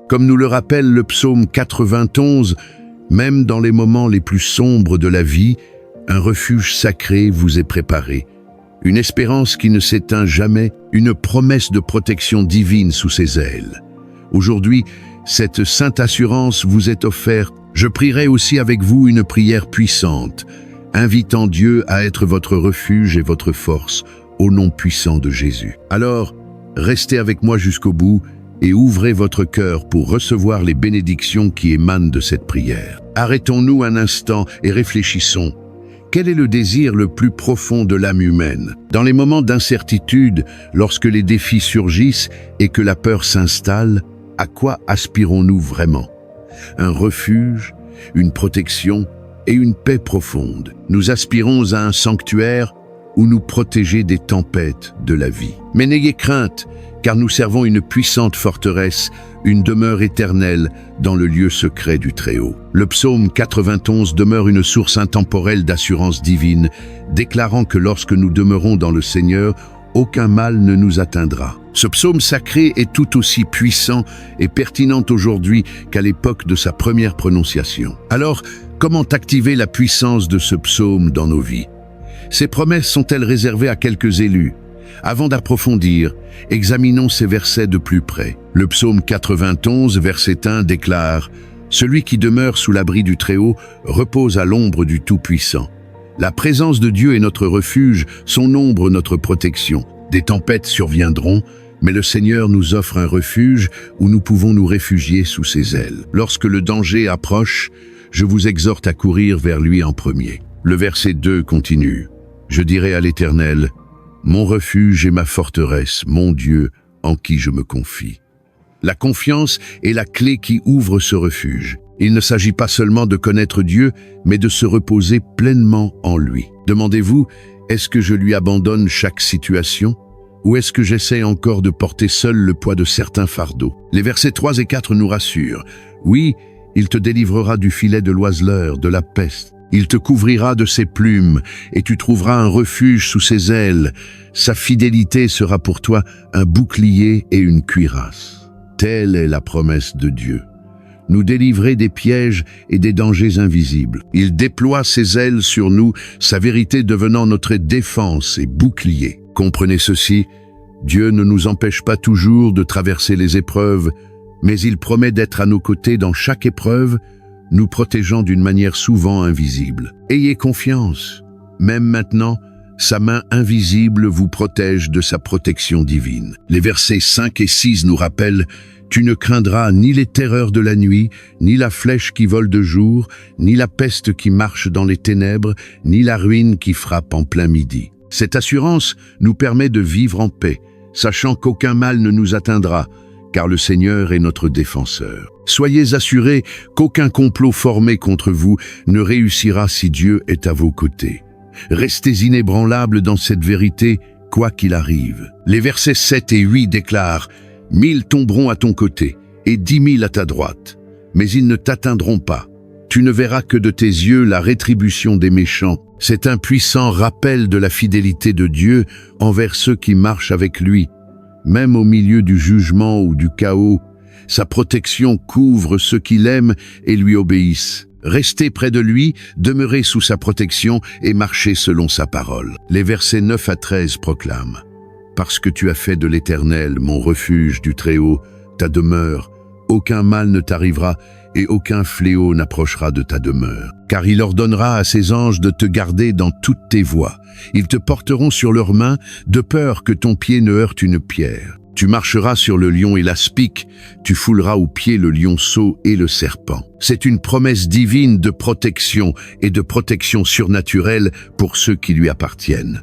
Comme nous le rappelle le psaume 91, même dans les moments les plus sombres de la vie, un refuge sacré vous est préparé. Une espérance qui ne s'éteint jamais, une promesse de protection divine sous ses ailes. Aujourd'hui, cette sainte assurance vous est offerte. Je prierai aussi avec vous une prière puissante, invitant Dieu à être votre refuge et votre force, au nom puissant de Jésus. Alors, restez avec moi jusqu'au bout et ouvrez votre cœur pour recevoir les bénédictions qui émanent de cette prière. Arrêtons-nous un instant et réfléchissons. Quel est le désir le plus profond de l'âme humaine? Dans les moments d'incertitude, lorsque les défis surgissent et que la peur s'installe, à quoi aspirons-nous vraiment? Un refuge, une protection et une paix profonde. Nous aspirons à un sanctuaire où nous protéger des tempêtes de la vie. Mais n'ayez crainte, car nous servons une puissante forteresse, une demeure éternelle dans le lieu secret du Très-Haut. Le psaume 91 demeure une source intemporelle d'assurance divine, déclarant que lorsque nous demeurons dans le Seigneur, aucun mal ne nous atteindra. Ce psaume sacré est tout aussi puissant et pertinent aujourd'hui qu'à l'époque de sa première prononciation. Alors, comment activer la puissance de ce psaume dans nos vies? Ces promesses sont-elles réservées à quelques élus? Avant d'approfondir, examinons ces versets de plus près. Le psaume 91, verset 1 déclare « Celui qui demeure sous l'abri du Très-Haut repose à l'ombre du Tout-Puissant. La présence de Dieu est notre refuge, son ombre notre protection. Des tempêtes surviendront, mais le Seigneur nous offre un refuge où nous pouvons nous réfugier sous ses ailes. Lorsque le danger approche, je vous exhorte à courir vers lui en premier. » Le verset 2 continue « Je dirai à l'Éternel, mon refuge et ma forteresse, mon Dieu, en qui je me confie. » La confiance est la clé qui ouvre ce refuge. Il ne s'agit pas seulement de connaître Dieu, mais de se reposer pleinement en lui. Demandez-vous, est-ce que je lui abandonne chaque situation? Ou est-ce que j'essaie encore de porter seul le poids de certains fardeaux? Les versets 3 et 4 nous rassurent. Oui, il te délivrera du filet de l'oiseleur, de la peste. Il te couvrira de ses plumes, et tu trouveras un refuge sous ses ailes. Sa fidélité sera pour toi un bouclier et une cuirasse. Telle est la promesse de Dieu. Nous délivrer des pièges et des dangers invisibles. Il déploie ses ailes sur nous, sa vérité devenant notre défense et bouclier. Comprenez ceci, Dieu ne nous empêche pas toujours de traverser les épreuves, mais il promet d'être à nos côtés dans chaque épreuve, nous protégeant d'une manière souvent invisible. Ayez confiance, même maintenant, sa main invisible vous protège de sa protection divine. Les versets 5 et 6 nous rappellent « Tu ne craindras ni les terreurs de la nuit, ni la flèche qui vole de jour, ni la peste qui marche dans les ténèbres, ni la ruine qui frappe en plein midi. » Cette assurance nous permet de vivre en paix, sachant qu'aucun mal ne nous atteindra, car le Seigneur est notre défenseur. Soyez assurés qu'aucun complot formé contre vous ne réussira si Dieu est à vos côtés. Restez inébranlables dans cette vérité, quoi qu'il arrive. Les versets 7 et 8 déclarent « 1000 tomberont à ton côté et 10 000 à ta droite, mais ils ne t'atteindront pas. Tu ne verras que de tes yeux la rétribution des méchants. » C'est un puissant rappel de la fidélité de Dieu envers ceux qui marchent avec lui. Même au milieu du jugement ou du chaos, sa protection couvre ceux qui l'aiment et lui obéissent. Restez près de lui, demeurez sous sa protection et marchez selon sa parole. Les versets 9 à 13 proclament « Parce que tu as fait de l'Éternel, mon refuge du Très-Haut, ta demeure, aucun mal ne t'arrivera et aucun fléau n'approchera de ta demeure. Car il ordonnera à ses anges de te garder dans toutes tes voies. Ils te porteront sur leurs mains, de peur que ton pied ne heurte une pierre. Tu marcheras sur le lion et l'aspic, tu fouleras aux pieds le lionceau et le serpent. » C'est une promesse divine de protection et de protection surnaturelle pour ceux qui lui appartiennent.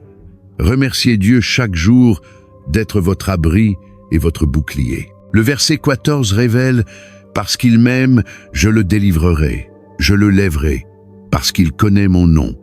Remerciez Dieu chaque jour d'être votre abri et votre bouclier. Le verset 14 révèle « Parce qu'il m'aime, je le délivrerai, je le lèverai, parce qu'il connaît mon nom. »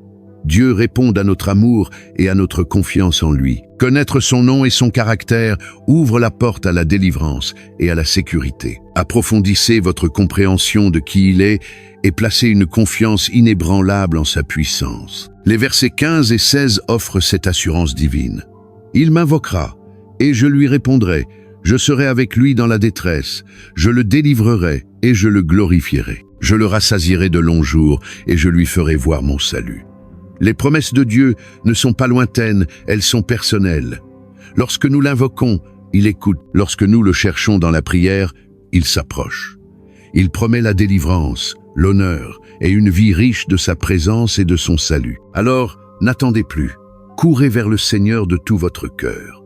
Dieu répond à notre amour et à notre confiance en lui. Connaître son nom et son caractère ouvre la porte à la délivrance et à la sécurité. Approfondissez votre compréhension de qui il est et placez une confiance inébranlable en sa puissance. Les versets 15 et 16 offrent cette assurance divine. « Il m'invoquera, et je lui répondrai. Je serai avec lui dans la détresse, je le délivrerai et je le glorifierai. Je le rassasierai de longs jours et je lui ferai voir mon salut. Les promesses de Dieu ne sont pas lointaines, elles sont personnelles. Lorsque nous l'invoquons, il écoute. Lorsque nous le cherchons dans la prière, il s'approche. Il promet la délivrance, l'honneur et une vie riche de sa présence et de son salut. Alors, n'attendez plus. Courez vers le Seigneur de tout votre cœur.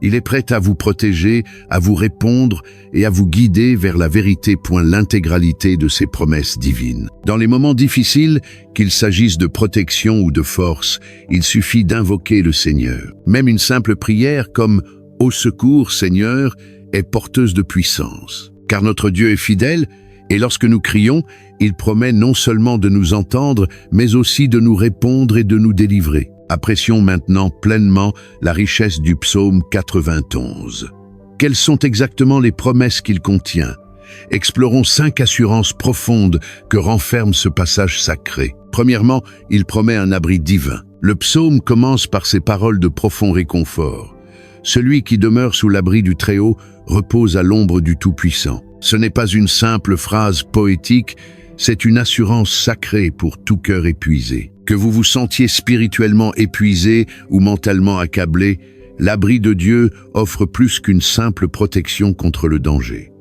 Il est prêt à vous protéger, à vous répondre et à vous guider vers la vérité. L'intégralité de ses promesses divines. Dans les moments difficiles, qu'il s'agisse de protection ou de force, il suffit d'invoquer le Seigneur. Même une simple prière comme « Au secours, Seigneur » est porteuse de puissance. Car notre Dieu est fidèle et lorsque nous crions, il promet non seulement de nous entendre, mais aussi de nous répondre et de nous délivrer. Apprécions maintenant pleinement la richesse du psaume 91. Quelles sont exactement les promesses qu'il contient? Explorons 5 assurances profondes que renferme ce passage sacré. Premièrement, il promet un abri divin. Le psaume commence par ces paroles de profond réconfort. Celui qui demeure sous l'abri du Très-Haut repose à l'ombre du Tout-Puissant. Ce n'est pas une simple phrase poétique, c'est une assurance sacrée pour tout cœur épuisé. Que vous vous sentiez spirituellement épuisé ou mentalement accablé, l'abri de Dieu offre plus qu'une simple protection contre le danger.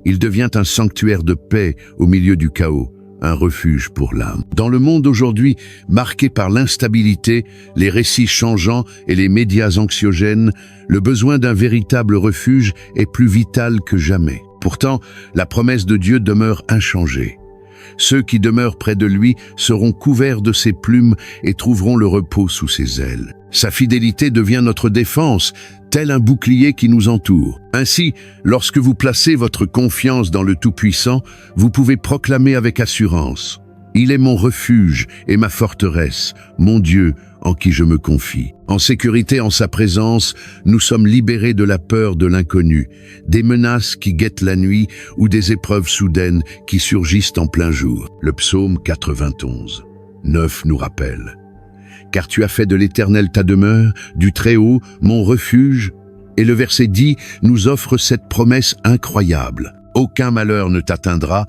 Il devient un sanctuaire de paix au milieu du chaos, un refuge pour l'âme. Dans le monde aujourd'hui, marqué par l'instabilité, les récits changeants et les médias anxiogènes, le besoin d'un véritable refuge est plus vital que jamais. Pourtant, la promesse de Dieu demeure inchangée. Ceux qui demeurent près de lui seront couverts de ses plumes et trouveront le repos sous ses ailes. Sa fidélité devient notre défense, tel un bouclier qui nous entoure. Ainsi, lorsque vous placez votre confiance dans le Tout-Puissant, vous pouvez proclamer avec assurance « Il est mon refuge et ma forteresse, mon Dieu en qui je me confie ». En sécurité en sa présence, nous sommes libérés de la peur de l'inconnu, des menaces qui guettent la nuit ou des épreuves soudaines qui surgissent en plein jour. Le psaume 91, 9 nous rappelle « Car tu as fait de l'Éternel ta demeure, du Très-Haut mon refuge ». Et le verset 10 nous offre cette promesse incroyable. « Aucun malheur ne t'atteindra,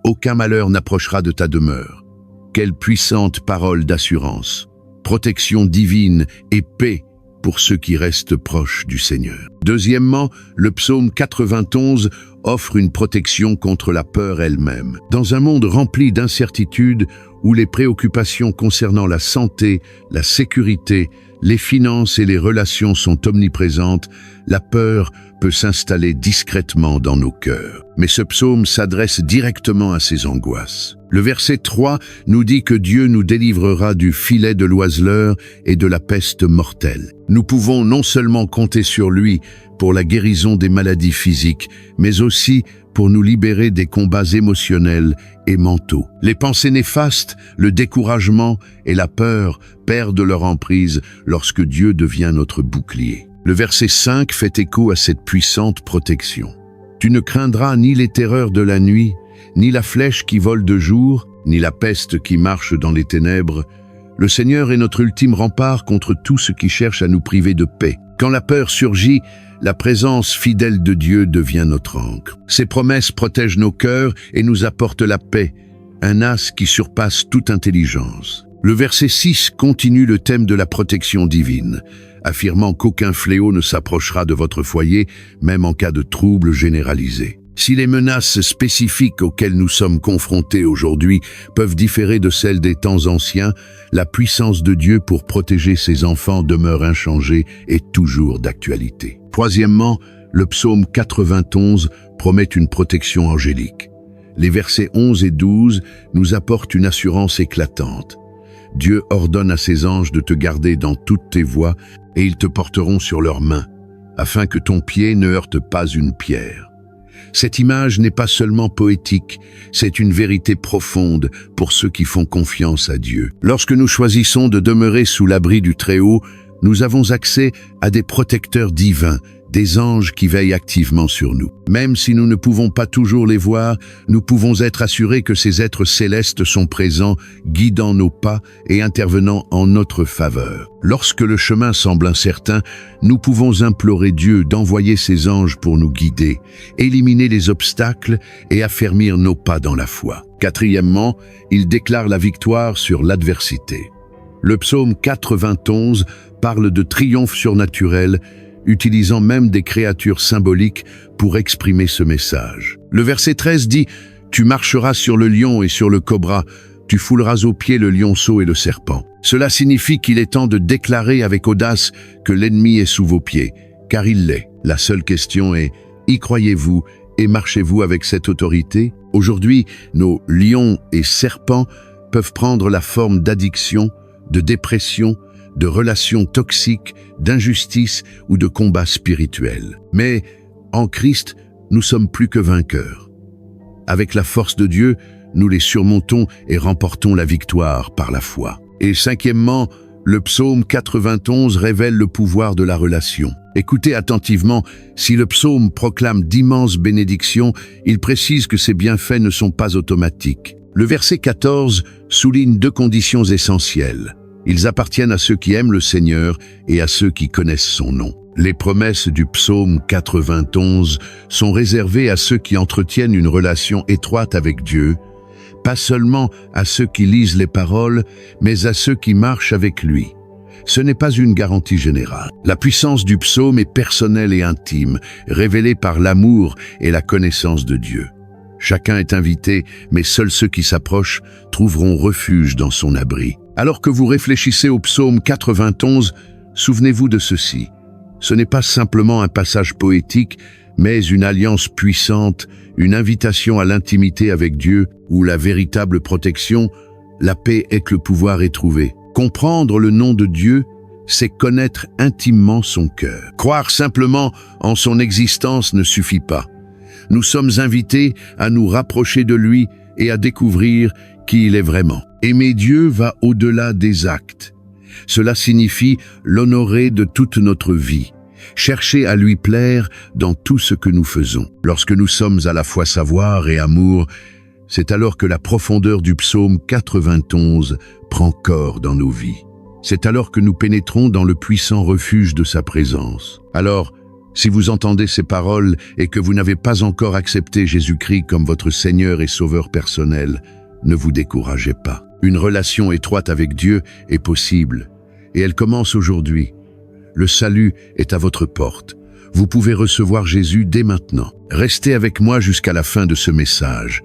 aucun malheur n'approchera de ta demeure ». Quelle puissante parole d'assurance! Protection divine et paix pour ceux qui restent proches du Seigneur. Deuxièmement, le psaume 91 offre une protection contre la peur elle-même. Dans un monde rempli d'incertitudes, où les préoccupations concernant la santé, la sécurité, les finances et les relations sont omniprésentes, la peur peut s'installer discrètement dans nos cœurs. Mais ce psaume s'adresse directement à ces angoisses. Le verset 3 nous dit que Dieu nous délivrera du filet de l'oiseleur et de la peste mortelle. Nous pouvons non seulement compter sur lui pour la guérison des maladies physiques, mais aussi pour nous libérer des combats émotionnels et mentaux. Les pensées néfastes, le découragement et la peur perdent leur emprise lorsque Dieu devient notre bouclier. Le verset 5 fait écho à cette puissante protection. Tu ne craindras ni les terreurs de la nuit, ni la flèche qui vole de jour, ni la peste qui marche dans les ténèbres. Le Seigneur est notre ultime rempart contre tout ce qui cherche à nous priver de paix. Quand la peur surgit, la présence fidèle de Dieu devient notre ancre. Ses promesses protègent nos cœurs et nous apportent la paix, un as qui surpasse toute intelligence. Le verset 6 continue le thème de la protection divine, affirmant qu'aucun fléau ne s'approchera de votre foyer, même en cas de troubles généralisés. Si les menaces spécifiques auxquelles nous sommes confrontés aujourd'hui peuvent différer de celles des temps anciens, la puissance de Dieu pour protéger ses enfants demeure inchangée et toujours d'actualité. Troisièmement, le psaume 91 promet une protection angélique. Les versets 11 et 12 nous apportent une assurance éclatante. Dieu ordonne à ses anges de te garder dans toutes tes voies et ils te porteront sur leurs mains, afin que ton pied ne heurte pas une pierre. Cette image n'est pas seulement poétique, c'est une vérité profonde pour ceux qui font confiance à Dieu. Lorsque nous choisissons de demeurer sous l'abri du Très-Haut, nous avons accès à des protecteurs divins, des anges qui veillent activement sur nous. Même si nous ne pouvons pas toujours les voir, nous pouvons être assurés que ces êtres célestes sont présents, guidant nos pas et intervenant en notre faveur. Lorsque le chemin semble incertain, nous pouvons implorer Dieu d'envoyer ses anges pour nous guider, éliminer les obstacles et affermir nos pas dans la foi. Quatrièmement, il déclare la victoire sur l'adversité. Le psaume 91 parle de triomphe surnaturel, utilisant même des créatures symboliques pour exprimer ce message. Le verset 13 dit « Tu marcheras sur le lion et sur le cobra, tu fouleras aux pieds le lionceau et le serpent. » Cela signifie qu'il est temps de déclarer avec audace que l'ennemi est sous vos pieds, car il l'est. La seule question est « Y croyez-vous et marchez-vous avec cette autorité ?» Aujourd'hui, nos lions et serpents peuvent prendre la forme d'addiction, de dépression, de relations toxiques, d'injustice ou de combats spirituels. Mais en Christ, nous sommes plus que vainqueurs. Avec la force de Dieu, nous les surmontons et remportons la victoire par la foi. Et cinquièmement, le psaume 91 révèle le pouvoir de la relation. Écoutez attentivement, si le psaume proclame d'immenses bénédictions, il précise que ces bienfaits ne sont pas automatiques. Le verset 14 souligne deux conditions essentielles. Ils appartiennent à ceux qui aiment le Seigneur et à ceux qui connaissent son nom. Les promesses du psaume 91 sont réservées à ceux qui entretiennent une relation étroite avec Dieu, pas seulement à ceux qui lisent les paroles, mais à ceux qui marchent avec lui. Ce n'est pas une garantie générale. La puissance du psaume est personnelle et intime, révélée par l'amour et la connaissance de Dieu. Chacun est invité, mais seuls ceux qui s'approchent trouveront refuge dans son abri. Alors que vous réfléchissez au psaume 91, souvenez-vous de ceci. Ce n'est pas simplement un passage poétique, mais une alliance puissante, une invitation à l'intimité avec Dieu, où la véritable protection, la paix est que le pouvoir est trouvé. Comprendre le nom de Dieu, c'est connaître intimement son cœur. Croire simplement en son existence ne suffit pas. Nous sommes invités à nous rapprocher de lui et à découvrir qui il est vraiment. Aimer Dieu va au-delà des actes. Cela signifie l'honorer de toute notre vie, chercher à lui plaire dans tout ce que nous faisons. Lorsque nous sommes à la fois savoir et amour, c'est alors que la profondeur du psaume 91 prend corps dans nos vies. C'est alors que nous pénétrons dans le puissant refuge de sa présence. Alors, si vous entendez ces paroles et que vous n'avez pas encore accepté Jésus-Christ comme votre Seigneur et Sauveur personnel, ne vous découragez pas. Une relation étroite avec Dieu est possible, et elle commence aujourd'hui. Le salut est à votre porte. Vous pouvez recevoir Jésus dès maintenant. Restez avec moi jusqu'à la fin de ce message,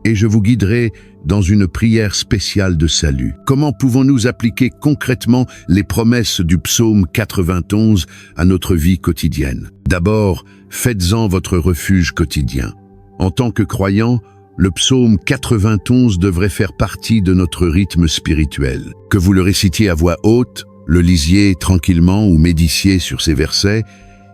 et je vous guiderai dans une prière spéciale de salut. Comment pouvons-nous appliquer concrètement les promesses du psaume 91 à notre vie quotidienne? D'abord, faites-en votre refuge quotidien. En tant que croyant, le psaume 91 devrait faire partie de notre rythme spirituel. Que vous le récitiez à voix haute, le lisiez tranquillement ou méditiez sur ces versets,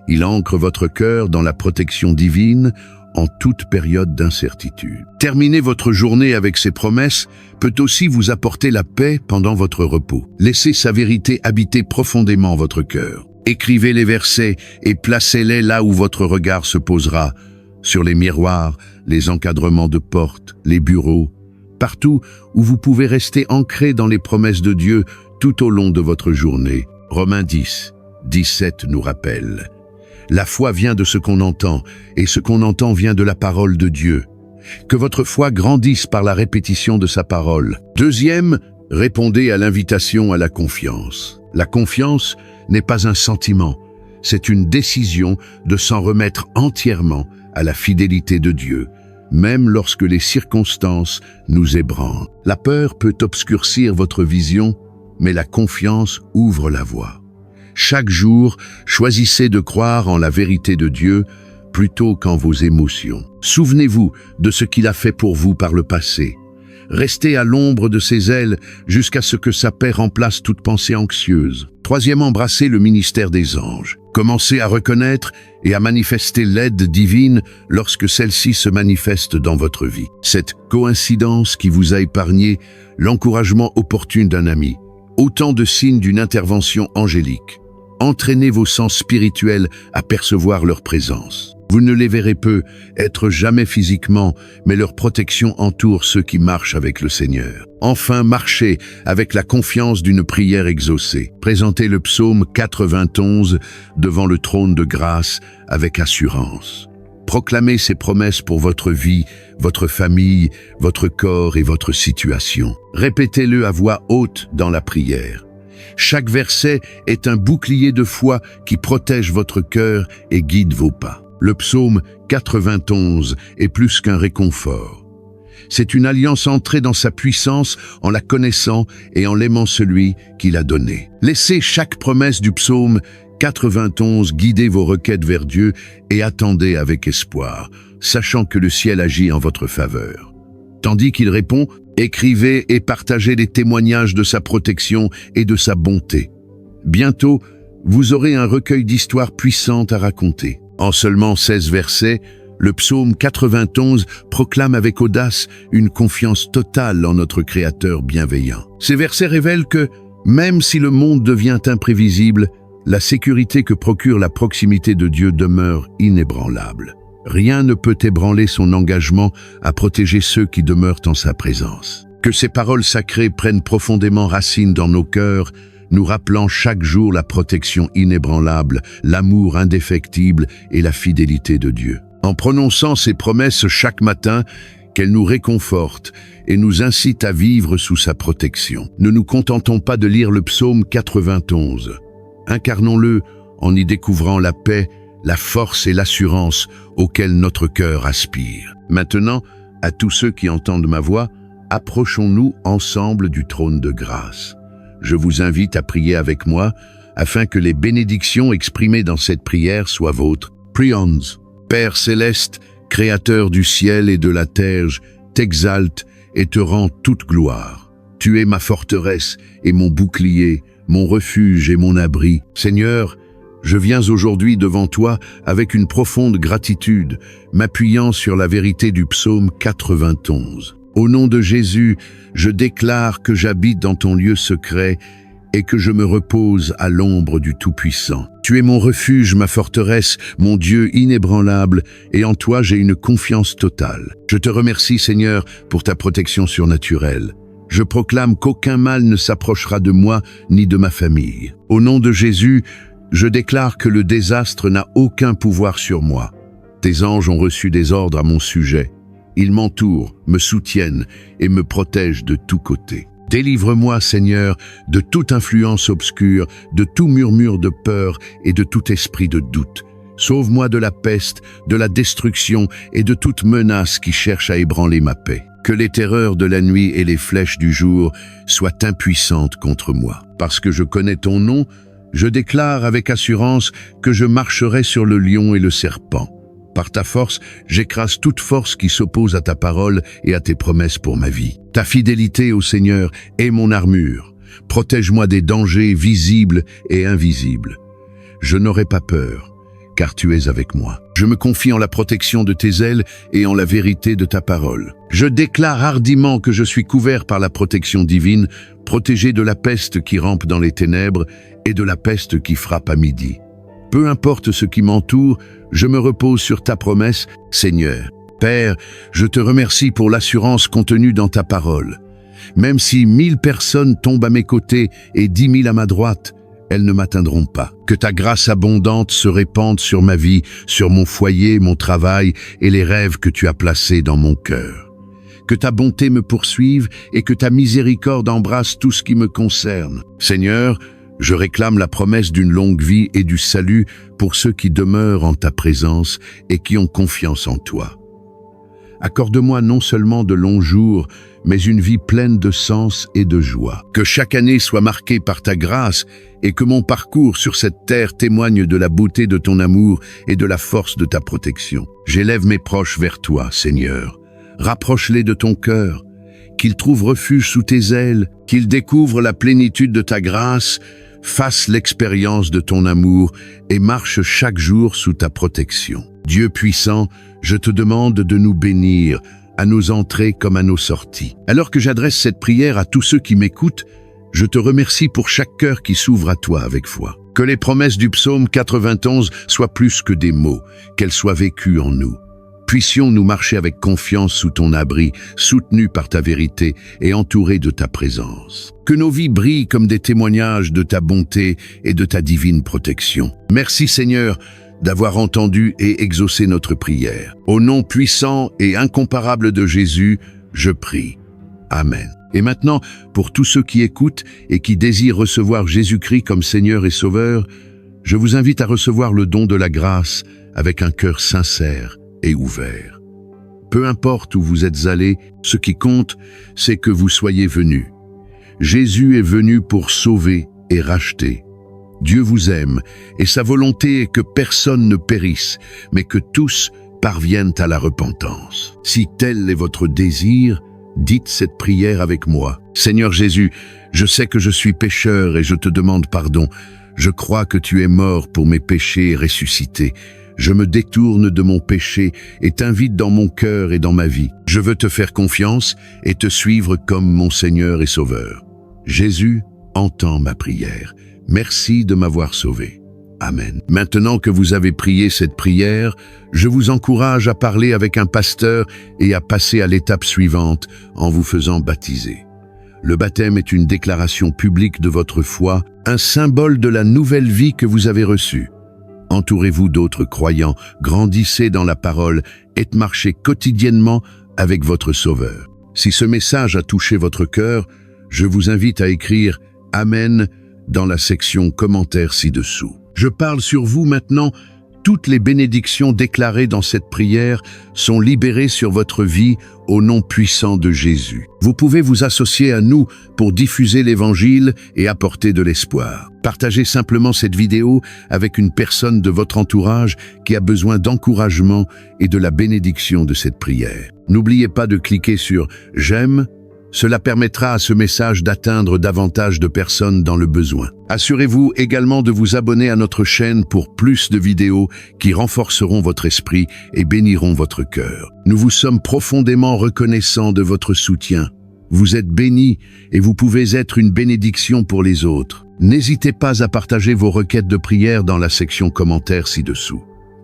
il ancre votre cœur dans la protection divine en toute période d'incertitude. Terminer votre journée avec ces promesses peut aussi vous apporter la paix pendant votre repos. Laissez sa vérité habiter profondément votre cœur. Écrivez les versets et placez-les là où votre regard se posera, sur les miroirs, les encadrements de portes, les bureaux, partout où vous pouvez rester ancré dans les promesses de Dieu tout au long de votre journée. Romains 10, 17 nous rappelle: la foi vient de ce qu'on entend, et ce qu'on entend vient de la parole de Dieu. Que votre foi grandisse par la répétition de sa parole. Deuxième, répondez à l'invitation à la confiance. La confiance n'est pas un sentiment, c'est une décision de s'en remettre entièrement à la fidélité de Dieu, même lorsque les circonstances nous ébranlent. La peur peut obscurcir votre vision, mais la confiance ouvre la voie. Chaque jour, choisissez de croire en la vérité de Dieu plutôt qu'en vos émotions. Souvenez-vous de ce qu'il a fait pour vous par le passé. Restez à l'ombre de ses ailes jusqu'à ce que sa paix remplace toute pensée anxieuse. Troisième, embrassez le ministère des anges. Commencez à reconnaître et à manifester l'aide divine lorsque celle-ci se manifeste dans votre vie. Cette coïncidence qui vous a épargné l'encouragement opportun d'un ami. Autant de signes d'une intervention angélique. Entraînez vos sens spirituels à percevoir leur présence. Vous ne les verrez peu, être jamais physiquement, mais leur protection entoure ceux qui marchent avec le Seigneur. Enfin, marchez avec la confiance d'une prière exaucée. Présentez le psaume 91 devant le trône de grâce avec assurance. Proclamez ces promesses pour votre vie, votre famille, votre corps et votre situation. Répétez-le à voix haute dans la prière. Chaque verset est un bouclier de foi qui protège votre cœur et guide vos pas. Le psaume 91 est plus qu'un réconfort. C'est une alliance entrée dans sa puissance en la connaissant et en l'aimant celui qui l'a donné. Laissez chaque promesse du psaume 91 guider vos requêtes vers Dieu et attendez avec espoir, sachant que le ciel agit en votre faveur. Tandis qu'il répond, écrivez et partagez les témoignages de sa protection et de sa bonté. Bientôt, vous aurez un recueil d'histoires puissantes à raconter. En seulement 16 versets, le psaume 91 proclame avec audace une confiance totale en notre Créateur bienveillant. Ces versets révèlent que, même si le monde devient imprévisible, la sécurité que procure la proximité de Dieu demeure inébranlable. Rien ne peut ébranler son engagement à protéger ceux qui demeurent en sa présence. Que ces paroles sacrées prennent profondément racine dans nos cœurs, nous rappelant chaque jour la protection inébranlable, l'amour indéfectible et la fidélité de Dieu. En prononçant ces promesses chaque matin, qu'elles nous réconfortent et nous incitent à vivre sous sa protection. Ne nous contentons pas de lire le psaume 91. Incarnons-le en y découvrant la paix, la force et l'assurance auxquelles notre cœur aspire. Maintenant, à tous ceux qui entendent ma voix, approchons-nous ensemble du trône de grâce. Je vous invite à prier avec moi, afin que les bénédictions exprimées dans cette prière soient vôtres. Prions. Père céleste, Créateur du ciel et de la terre, je t'exalte et te rends toute gloire. Tu es ma forteresse et mon bouclier, mon refuge et mon abri. Seigneur, je viens aujourd'hui devant toi avec une profonde gratitude, m'appuyant sur la vérité du psaume 91. Au nom de Jésus, je déclare que j'habite dans ton lieu secret et que je me repose à l'ombre du Tout-Puissant. Tu es mon refuge, ma forteresse, mon Dieu inébranlable, et en toi j'ai une confiance totale. Je te remercie, Seigneur, pour ta protection surnaturelle. Je proclame qu'aucun mal ne s'approchera de moi ni de ma famille. Au nom de Jésus, je déclare que le désastre n'a aucun pouvoir sur moi. Tes anges ont reçu des ordres à mon sujet. Ils m'entourent, me soutiennent et me protègent de tous côtés. Délivre-moi, Seigneur, de toute influence obscure, de tout murmure de peur et de tout esprit de doute. Sauve-moi de la peste, de la destruction et de toute menace qui cherche à ébranler ma paix. Que les terreurs de la nuit et les flèches du jour soient impuissantes contre moi. Parce que je connais ton nom, je déclare avec assurance que je marcherai sur le lion et le serpent. Par ta force, j'écrase toute force qui s'oppose à ta parole et à tes promesses pour ma vie. Ta fidélité au Seigneur est mon armure. Protège-moi des dangers visibles et invisibles. Je n'aurai pas peur, car tu es avec moi. Je me confie en la protection de tes ailes et en la vérité de ta parole. Je déclare hardiment que je suis couvert par la protection divine, protégé de la peste qui rampe dans les ténèbres et de la peste qui frappe à midi. Peu importe ce qui m'entoure, je me repose sur ta promesse, Seigneur. Père, je te remercie pour l'assurance contenue dans ta parole. Même si 1000 personnes tombent à mes côtés et 10 000 à ma droite, elles ne m'atteindront pas. Que ta grâce abondante se répande sur ma vie, sur mon foyer, mon travail et les rêves que tu as placés dans mon cœur. Que ta bonté me poursuive et que ta miséricorde embrasse tout ce qui me concerne. Seigneur, je réclame la promesse d'une longue vie et du salut pour ceux qui demeurent en ta présence et qui ont confiance en toi. Accorde-moi non seulement de longs jours, mais une vie pleine de sens et de joie. Que chaque année soit marquée par ta grâce et que mon parcours sur cette terre témoigne de la beauté de ton amour et de la force de ta protection. J'élève mes proches vers toi, Seigneur. Rapproche-les de ton cœur, qu'ils trouvent refuge sous tes ailes, qu'ils découvrent la plénitude de ta grâce, fassent l'expérience de ton amour et marchent chaque jour sous ta protection. Dieu puissant, je te demande de nous bénir, à nos entrées comme à nos sorties. Alors que j'adresse cette prière à tous ceux qui m'écoutent, je te remercie pour chaque cœur qui s'ouvre à toi avec foi. Que les promesses du psaume 91 soient plus que des mots, qu'elles soient vécues en nous. Puissions-nous marcher avec confiance sous ton abri, soutenus par ta vérité et entourés de ta présence. Que nos vies brillent comme des témoignages de ta bonté et de ta divine protection. Merci Seigneur d'avoir entendu et exaucé notre prière. Au nom puissant et incomparable de Jésus, je prie. Amen. Et maintenant, pour tous ceux qui écoutent et qui désirent recevoir Jésus-Christ comme Seigneur et Sauveur, je vous invite à recevoir le don de la grâce avec un cœur sincère et ouvert. Peu importe où vous êtes allés, ce qui compte, c'est que vous soyez venus. Jésus est venu pour sauver et racheter. Dieu vous aime et sa volonté est que personne ne périsse, mais que tous parviennent à la repentance. Si tel est votre désir, dites cette prière avec moi. Seigneur Jésus, je sais que je suis pécheur et je te demande pardon. Je crois que tu es mort pour mes péchés et ressuscité. Je me détourne de mon péché et t'invite dans mon cœur et dans ma vie. Je veux te faire confiance et te suivre comme mon Seigneur et Sauveur. Jésus, entends ma prière. Merci de m'avoir sauvé. Amen. Maintenant que vous avez prié cette prière, je vous encourage à parler avec un pasteur et à passer à l'étape suivante en vous faisant baptiser. Le baptême est une déclaration publique de votre foi, un symbole de la nouvelle vie que vous avez reçue. Entourez-vous d'autres croyants, grandissez dans la parole et marchez quotidiennement avec votre Sauveur. Si ce message a touché votre cœur, je vous invite à écrire « Amen » dans la section commentaires ci-dessous. Je parle sur vous maintenant. Toutes les bénédictions déclarées dans cette prière sont libérées sur votre vie au nom puissant de Jésus. Vous pouvez vous associer à nous pour diffuser l'Évangile et apporter de l'espoir. Partagez simplement cette vidéo avec une personne de votre entourage qui a besoin d'encouragement et de la bénédiction de cette prière. N'oubliez pas de cliquer sur « J'aime ». Cela permettra à ce message d'atteindre davantage de personnes dans le besoin. Assurez-vous également de vous abonner à notre chaîne pour plus de vidéos qui renforceront votre esprit et béniront votre cœur. Nous vous sommes profondément reconnaissants de votre soutien. Vous êtes bénis et vous pouvez être une bénédiction pour les autres. N'hésitez pas à partager vos requêtes de prière dans la section commentaires ci-dessous.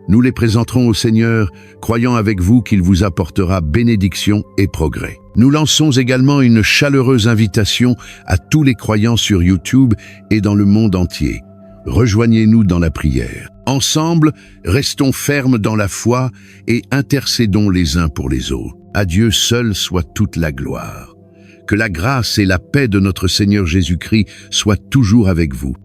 Nous les présenterons au Seigneur, croyant avec vous qu'il vous apportera bénédiction et progrès. Nous lançons également une chaleureuse invitation à tous les croyants sur YouTube et dans le monde entier. Rejoignez-nous dans la prière. Ensemble, restons fermes dans la foi et intercédons les uns pour les autres. À Dieu seul soit toute la gloire. Que la grâce et la paix de notre Seigneur Jésus-Christ soient toujours avec vous.